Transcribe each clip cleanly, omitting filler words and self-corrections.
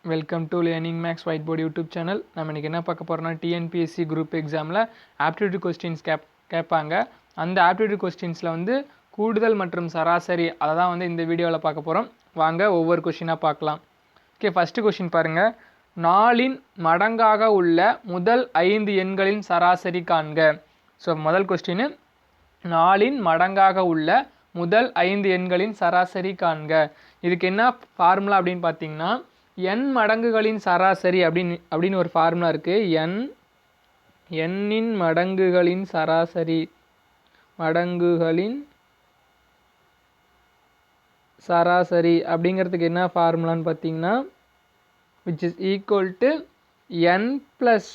Welcome to learning maths white board YouTube channel. நம்ம இன்றைக்கி என்ன பார்க்க போகிறோம்னா, டிஎன்பிஎஸ்சி குரூப் எக்ஸாமில் ஆப்டிடியூட் கொஸ்டின்ஸ் கேட்பாங்க. அந்த ஆப்டிடியூட் கொஸ்டின்ஸில் வந்து கூடுதல் மற்றும் சராசரி அதை தான் வந்து இந்த வீடியோவில் பார்க்க போகிறோம். வாங்க ஒவ்வொரு கொஸ்டினாக பார்க்கலாம். ஓகே, ஃபஸ்ட்டு கொஸ்டின் பாருங்கள். 4 மடங்காக உள்ள முதல் 5 எண்களின் சராசரி காண்க. ஸோ முதல் கொஸ்டின், 4 மடங்காக உள்ள முதல் 5 எண்களின் சராசரி காண்க. இதுக்கு என்ன ஃபார்முலா அப்படின்னு பார்த்தீங்கன்னா, n மடங்குகளின் சராசரி அப்படின்னு ஒரு ஃபார்முலா இருக்குது. n மடங்குகளின் சராசரி அப்படிங்கிறதுக்கு என்ன ஃபார்முலான்னு பார்த்தீங்கன்னா, which is equal to n plus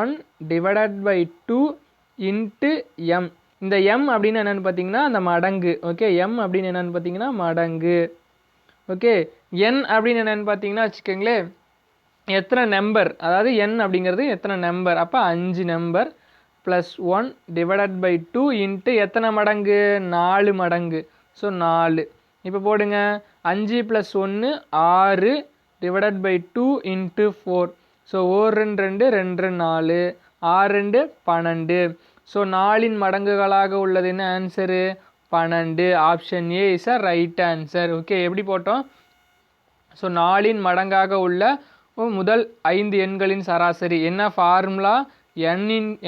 1 divided by 2 into m. இந்த m அப்படின்னு என்னென்னு பார்த்தீங்கன்னா அந்த மடங்கு. ஓகே, m அப்படின்னு என்னென்னு பார்த்தீங்கன்னா மடங்கு. ஓகே, n அப்படின்னு என்னென்னு பார்த்தீங்கன்னா வச்சுக்கோங்களேன் எத்தனை நம்பர், அதாவது n அப்படிங்கிறது எத்தனை நம்பர், அப்போ 5 number plus 1 divided by 2 into எத்தனை மடங்கு, 4 மடங்கு. ஸோ 4. இப்போ போடுங்க, 5 + 1 6 divided by 2 into 4. So 1 2 2 4 6 2 12. So 4 மடங்குகளாக உள்ளது என்ன answer, 12. Option A is a right answer. Okay, எப்படி போட்டோம்? ஸோ 4 மடங்காக உள்ள முதல் 5 எண்களின் சராசரி என்ன formula,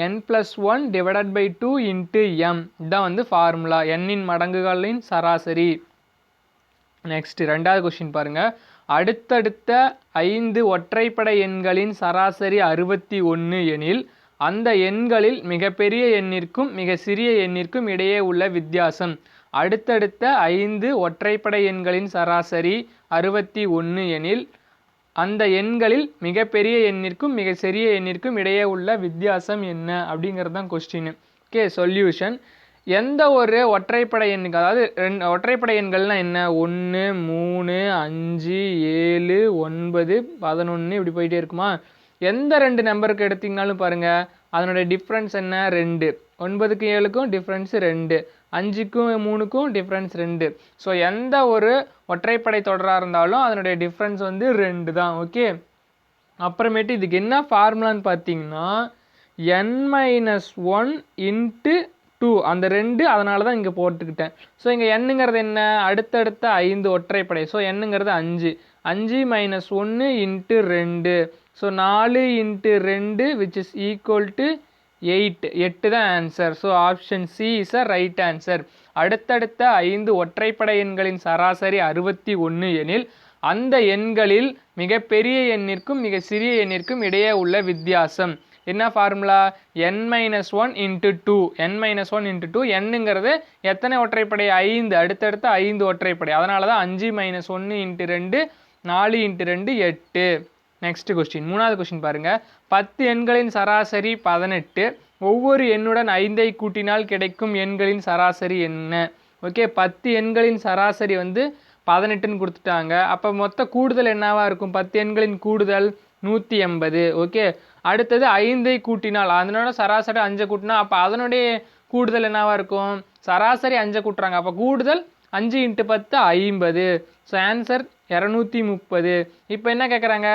n plus 1 divided by 2 into m. இதுதான் வந்து ஃபார்முலா, n மடங்குகளின் சராசரி. நெக்ஸ்ட் ரெண்டாவது கொஸ்டின் பாருங்கள். அடுத்தடுத்த 5 ஒற்றைப்படை எண்களின் சராசரி 61 எனில் அந்த எண்களில் மிகப்பெரிய எண்ணிற்கும் மிக சிறிய எண்ணிற்கும் இடையே உள்ள வித்தியாசம். அடுத்தடுத்த 5 ஒற்றைப்படை எண்களின் சராசரி 61 எனில் அந்த எண்களில் மிகப்பெரிய எண்ணிற்கும் மிக சிறிய எண்ணிற்கும் இடையே உள்ள வித்தியாசம் என்ன அப்படிங்கிறது தான் கொஸ்டின். Okay, solution. எந்த ஒரு ஒற்றைப்படை எண்ணுக்கு, அதாவது ஒற்றைப்படை எண்கள்னால் என்ன, 1 3 5 7 9 11 இப்படி போயிட்டே இருக்குமா. எந்த 2 நம்பருக்கு எடுத்திங்கனாலும் பாருங்கள் அதனுடைய டிஃப்ரென்ஸ் என்ன, 2. 9க்கும் 7க்கும் டிஃப்ரென்ஸ் 2, 5க்கும் 3க்கும் டிஃப்ரென்ஸ் 2. ஸோ எந்த ஒரு ஒற்றைப்படை தொடராக இருந்தாலும் அதனுடைய டிஃப்ரென்ஸ் வந்து 2 தான். ஓகே, அப்புறமேட்டு இதுக்கு என்ன ஃபார்முலான்னு பார்த்தீங்கன்னா n-1 இன்ட்டு 2. அந்த 2 அதனால தான் இங்கே போட்டுக்கிட்டேன். ஸோ இங்கே என்னங்கிறது என்ன, அடுத்தடுத்த 5 ஒற்றைப்படை. ஸோ என்னங்கிறது 5. 5 - 1 into 2. So 4 into 2 which is equal to 8. 8 தான் answer. So option C is a right answer. அடுத்தடுத்த 5 ஒற்றைப்படை எண்களின் சராசரி 61 எனில் அந்த எண்களில் மிகப்பெரிய எண்ணிற்கும் மிக சிறிய எண்ணிற்கும் இடையே உள்ள வித்தியாசம் என்ன formula, n-1 into 2. n-1 into 2. என்னங்கிறது எத்தனை ஒற்றைப்படை, 5. அடுத்தடுத்த 5 ஒற்றைப்படை, அதனால தான் 5 - 1 இன்ட்டு 2 4 இன்ட்டு 2 8. நெக்ஸ்ட் கொஸ்டின், மூணாவது கொஸ்டின் பாருங்கள். 10 எண்களின் சராசரி 18. ஒவ்வொரு எண்ணுடன் 5ஐ கூட்டினால் கிடைக்கும் எண்களின் சராசரி என்ன. ஓகே, 10 எண்களின் சராசரி வந்து 18ன்னு கொடுத்துட்டாங்க. அப்போ மொத்த கூடுதல் என்னவா இருக்கும், 10 எண்களின் கூடுதல் 180. ஓகே, அடுத்தது 5ஐ கூட்டினால், அதனோட சராசரி 5 கூட்டினா அப்போ அதனுடைய கூடுதல் என்னவா இருக்கும், சராசரி 5 கூட்டுறாங்க, அப்போ கூடுதல் 5 × 10 50. So answer 230. இப்போ என்ன கேட்குறாங்க,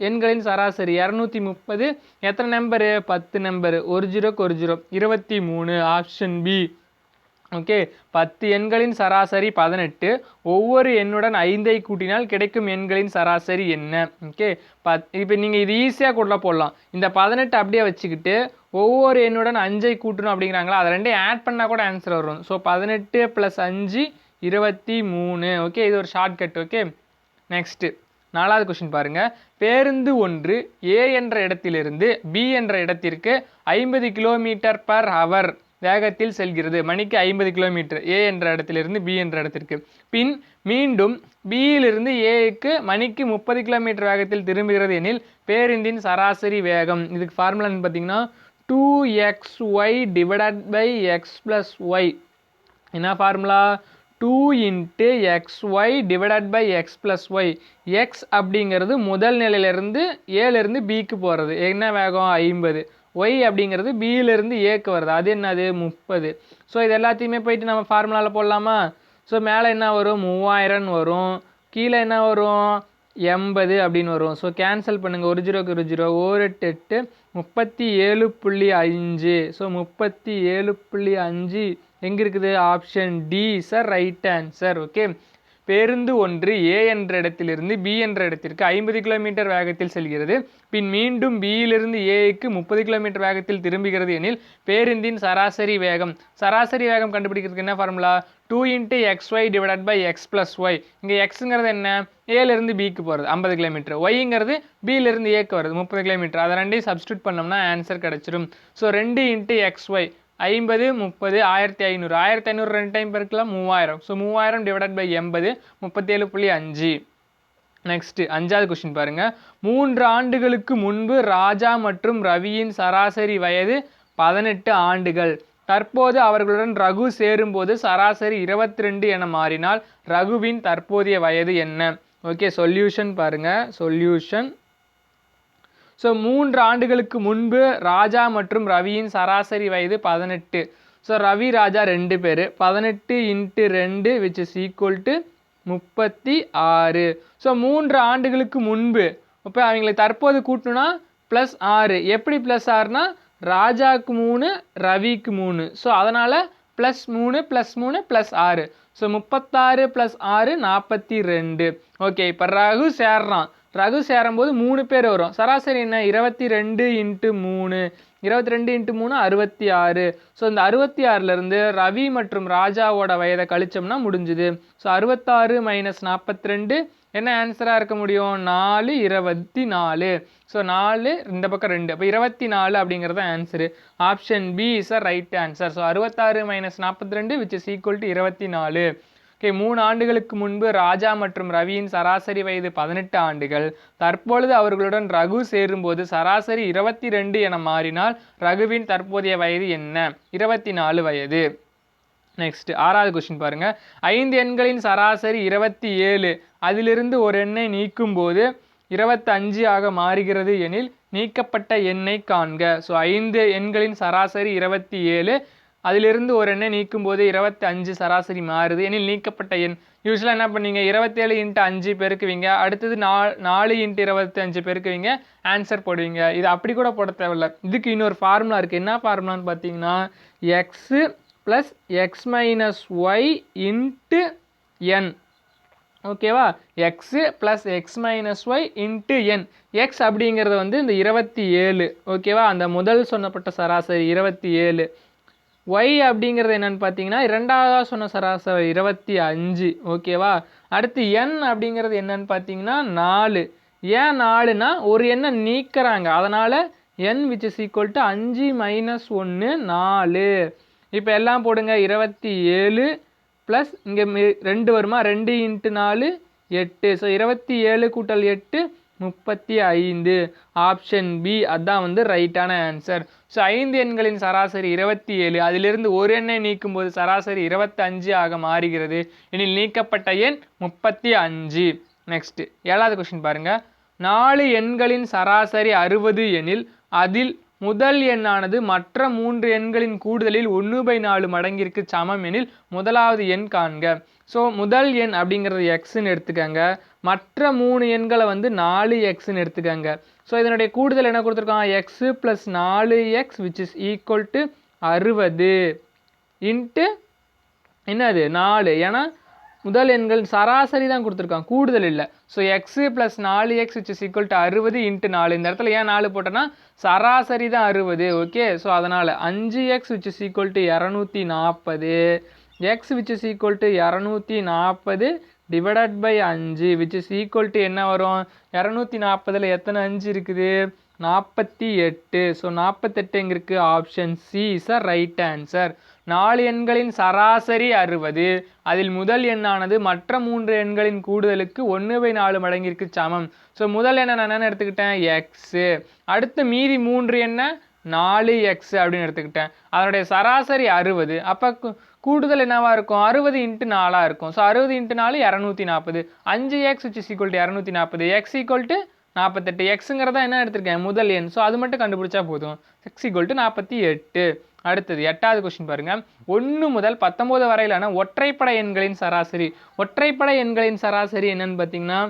எண்களின் சராசரி 230 எத்தனை நம்பரு, 10 நம்பரு. ஒரு ஜீரோக்கு ஒரு ஜீரோ, 23. Option B. ஓகே, 10 எண்களின் சராசரி 18. ஒவ்வொரு எண்ணுடன் 5ஐ கூட்டினால் கிடைக்கும் எண்களின் சராசரி என்ன. ஓகே, இப்போ நீங்கள் இது ஈஸியாக கூட போடலாம். இந்த 18 அப்படியே வச்சுக்கிட்டு ஒவ்வொரு எண்ணுடன் 5ஐ கூட்டணும் அப்படிங்கிறாங்களா, அதை ரெண்டையும் ஆட் பண்ணால் கூட ஆன்சர் வரும். ஸோ 18 + 5 23. ஓகே, இது ஒரு ஷார்ட்கட். ஓகே, நெக்ஸ்ட்டு நாலாவது கொஸ்டின் பாருங்கள். பேருந்து ஒன்று ஏ என்ற இடத்திலிருந்து பி என்ற இடத்திற்கு 50 km/h வேகத்தில் செல்கிறது. மணிக்கு 50 கிலோமீட்டர் ஏ என்ற இடத்திலிருந்து பி என்ற இடத்திற்கு. பின் மீண்டும் பியிலிருந்து ஏக்கு மணிக்கு 30 km வேகத்தில் திரும்புகிறது எனில் பேருந்தின் சராசரி வேகம். இதுக்கு ஃபார்முலான்னு பார்த்தீங்கன்னா 2xy divided by x + y. என்ன formula, 2 × xy divided by x + y. x அப்படிங்கிறது முதல் நிலையிலிருந்து ஏலேருந்து பிக்கு போகிறது, என்ன வேகம் 50. y அப்படிங்கிறது பியிலிருந்து ஏக்கு வருது, அது என்னது 30. ஸோ இது எல்லாத்தையுமே போயிட்டு நம்ம ஃபார்முலாவில் போடலாமா. ஸோ மேலே என்ன வரும், 3000 வரும், கீழே என்ன வரும் 80 அப்படின்னு வரும். ஸோ கேன்சல் பண்ணுங்கள், ஒரு ஜீரோக்கு ஒரு ஜீரோ, 1 8 37.5. ஸோ 37.5 எங்கே இருக்குது? Option D sir right answer. Okay, பேருந்து ஒன்று ஏ என்ற இடத்திலிருந்து பி என்ற இடத்திற்கு 50 கிலோமீட்டர் வேகத்தில் செல்கிறது. பின் மீண்டும் பியிலிருந்து ஏக்கு 30 கிலோமீட்டர் வேகத்தில் திரும்புகிறது எனில் பேருந்தின் சராசரி வேகம். சராசரி வேகம் கண்டுபிடிக்கிறதுக்கு என்ன formula? 2 × xy divided by x + y. இங்கே எக்ஸுங்கிறது என்ன? ஏலேருந்து பிக்கு போகிறது 50 கிலோமீட்டர், ஒய்ங்கிறது பியிலிருந்து ஏக்கு வருது 30 கிலோமீட்டர். அதை ரெண்டையும் சப்ஸ்டியூட் பண்ணோம்னா ஆன்சர் கிடச்சிரும். ஸோ 2 × xy 50 30 1500, 1500 ரெண்டு டைம் பெருக்கலாம் 3000. So 3000 divided by 80 37.5. நெக்ஸ்ட் 5வது கொஸ்டின் பாருங்க. 3 ஆண்டுகளுக்கு முன்பு ராஜா மற்றும் ரவியின் சராசரி வயது 18 ஆண்டுகள். தற்போது அவர்களுடன் ரகு சேரும்போது சராசரி 22 என மாறினால் ரகுவின் தற்போதைய வயது என்ன? ஓகே, சொல்யூஷன் பாருங்க. சொல்யூஷன். ஸோ 3 ஆண்டுகளுக்கு முன்பு ராஜா மற்றும் ரவியின் சராசரி வயது 18. ஸோ ரவி ராஜா 2 பேர், 18 × 2 which is equal to 36. So 3 ஆண்டுகளுக்கு முன்பு இப்போ அவங்களை தற்போது கூட்டணும்னா +6. எப்படி +6னா ராஜாவுக்கு 3 ரவிக்கு 3. ஸோ அதனால் +3 +3 +6. ஸோ 36 + 6 42. ஓகே, இப்போ ரகு சேர்றான். ரகு சேரும்போது 3 பேர் வரும். சராசரி என்ன? 22 × 3. 22 × 3 66. ஸோ இந்த 66லேருந்து ரவி மற்றும் ராஜாவோட வயதை கழிச்சோம்னா முடிஞ்சுது. ஸோ 66 - 42 என்ன ஆன்சராக இருக்க முடியும்? 4 24. ஸோ 4 இந்த பக்கம் 2, அப்போ 24 அப்படிங்கிறது answer. Option B is a right answer. So 66 - 42 which is equal to 24. Okay, 3 ஆண்டுகளுக்கு முன்பு ராஜா மற்றும் ரவியின் சராசரி வயது 18 ஆண்டுகள். தற்பொழுது அவர்களுடன் ரகு சேரும்போது சராசரி 22 என மாறினால் ரகுவின் தற்போதைய வயது என்ன? 24 வயது. நெக்ஸ்ட் 6வது கொஸ்டின் பாருங்க. 5 எண்களின் சராசரி 27. அதிலிருந்து ஒரு எண்ணை நீக்கும் போது 25 ஆக மாறுகிறது எனில் நீக்கப்பட்ட எண்ணை காண்க. ஸோ 5 எண்களின் சராசரி 27, அதிலிருந்து ஒரு எண்ணை நீக்கும் போது 25 சராசரி மாறுது எனில் நீக்கப்பட்ட எண். யூஸ்வலாக என்ன பண்ணீங்க? 27 × 5 பெருக்குவீங்க, அடுத்தது 4 × 25 பெருக்குவீங்க, ஆன்சர் போடுவீங்க. இது அப்படி கூட போட தேவையில்ல. இதுக்கு இன்னொரு ஃபார்முலா இருக்குது. என்ன ஃபார்முலான்னு பார்த்தீங்கன்னா x + x - y × n. ஓகேவா? x + x - y × n. x அப்படிங்கிறது வந்து இந்த 27. ஓகேவா? அந்த முதல் சொன்னப்பட்ட சராசரி 27. y அப்படிங்கிறது என்னன்னு பார்த்தீங்கன்னா இரண்டாவதாக சொன்ன சராசரி 25. ஓகேவா? அடுத்து n அப்படிங்கிறது என்னன்னு பார்த்தீங்கன்னா 4. ஏன் 4னா ஒரு எண்ணை நீக்கிறாங்க, அதனால் n which is equal to 5 - 1 4. இப்போ எல்லாம் போடுங்க. 27 ப்ளஸ் இங்கே 2 வருமா? 2 × 4 8. ஸோ 27 + 8 35. ஆப்ஷன் பி அதான் வந்து ரைட்டான ஆன்சர். ஸோ 5 எண்களின் சராசரி 27, அதிலிருந்து ஒரு எண்ணை நீக்கும் போது சராசரி 25 ஆக மாறுகிறது எனில் நீக்கப்பட்ட எண் 35. நெக்ஸ்ட் 7வது கொஸ்டின் பாருங்க. 4 எண்களின் சராசரி 60 எனில் அதில் முதல் எண்ணானது மற்ற 3 எண்களின் கூடுதலில் 1/4 மடங்கிற்கு சமம் எனில் முதலாவது எண் காண்க. ஸோ முதல் எண் அப்படிங்கிறது எக்ஸ்ன்னு எடுத்துக்கங்க, மற்ற 3 எண்களை வந்து 4x எடுத்துக்கங்க. ஸோ இதனுடைய கூடுதல் என்ன கொடுத்துருக்காங்க? x + 4x which is equal to 60 into என்னது 4. ஏன்னா முதல் எண்கள் சராசரி தான் கொடுத்துருக்காங்க, கூடுதல் இல்லை. So x + 4x which is equal to 60 × 4. இந்த இடத்துல ஏன் 4 போட்டோன்னா சராசரி தான் 60. ஓகே, ஸோ அதனால் 5x which is equal to 240. x which is equal to 240 divided by 5 which is equal to என்ன வரும்? 240ல் எத்தனை 5 இருக்குது? 48. ஸோ 48 எங்கே இருக்குது? Option C is a right answer. 4 எண்களின் சராசரி 60, அதில் முதல் எண்ணானது மற்ற 3 எண்களின் கூடுதலுக்கு 1/4 மடங்கிற்கு சமம். ஸோ முதல் எண்ணை நான் என்ன எடுத்துக்கிட்டேன்? எக்ஸு. அடுத்து மீதி 3 என்ன? 4x அப்படின்னு எடுத்துக்கிட்டேன். அதனுடைய சராசரி 60. அப்போ கூடுதல் என்னவா இருக்கும்? 60 × 4 இருக்கும். So 60 × 4 240. 5x which is equal to 240. x equal to 48. எக்ஸுங்கிறதா என்ன எடுத்திருக்கேன் முதல் எண். ஸோ அது மட்டும் கண்டுபிடிச்சா போதும். x = 48. அடுத்தது 8வது கொஸ்டின் பாருங்க. 1 முதல் 19 வரையிலான ஒற்றைப்படை எண்களின் சராசரி. ஒற்றைப்படை எண்களின் சராசரி என்னன்னு பார்த்தீங்கன்னா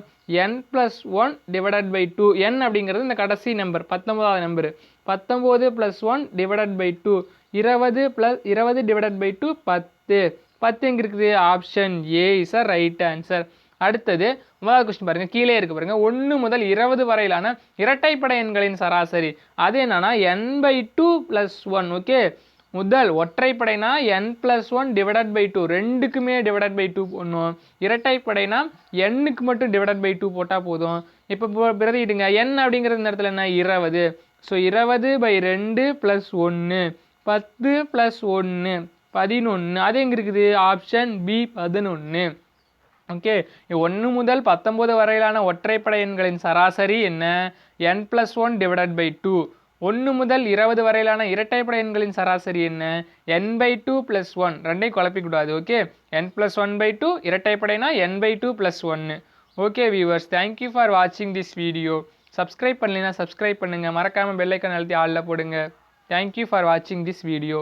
n+1 / 2. n அப்படிங்கிறது இந்த கடைசி நம்பர் 19வது நம்பர். 19 + 1 / 2. 20 / 2 10. 10 எங்க இருக்குது? Option A is a right answer. அடுத்தது 9வது கொஸ்டின் பாருங்க. கீழே இருக்கு பாருங்க. 1 முதல் 20 வரையிலான இரட்டைப்படை எண்களின் சராசரி. அது என்னன்னா n/2 + 1. ஓகே, முதல் ஒற்றைப்படைனா n+1 / 2. ரெண்டுக்குமே /2 போடணும். இரட்டைப்படைனா n-க்கு மட்டும் /2 போட்டால் போதும். இப்போ பிரதியிடுங்க. n அப்படிங்கிறது இந்த இடத்துல என்ன? 20. ஸோ 20/2 + 1 10 + 1 11. அது எங்கே இருக்குது? Option B 11. ஓகே, 1 முதல் 19 வரையிலான ஒற்றைப்படை எண்களின் சராசரி என்ன? n+1 / 2. 1 முதல் 20 வரையிலான இரட்டைப்படை எண்களின் சராசரி என்ன? n/2 + 1. ரெண்டையும் குழப்பிக்கூடாது. ஓகே, n+1/2 இரட்டைப்படைனா n/2 + 1. Okay viewers, thank you for வாட்சிங் திஸ் வீடியோ. சப்ஸ்கிரைப் பண்ணலைன்னா சப்ஸ்கிரைப் பண்ணுங்கள். மறக்காமல் பெல் ஐக்கான் அழுத்தி ஆல்ல போடுங்க. தேங்க்யூ ஃபார் வாட்சிங் திஸ் வீடியோ.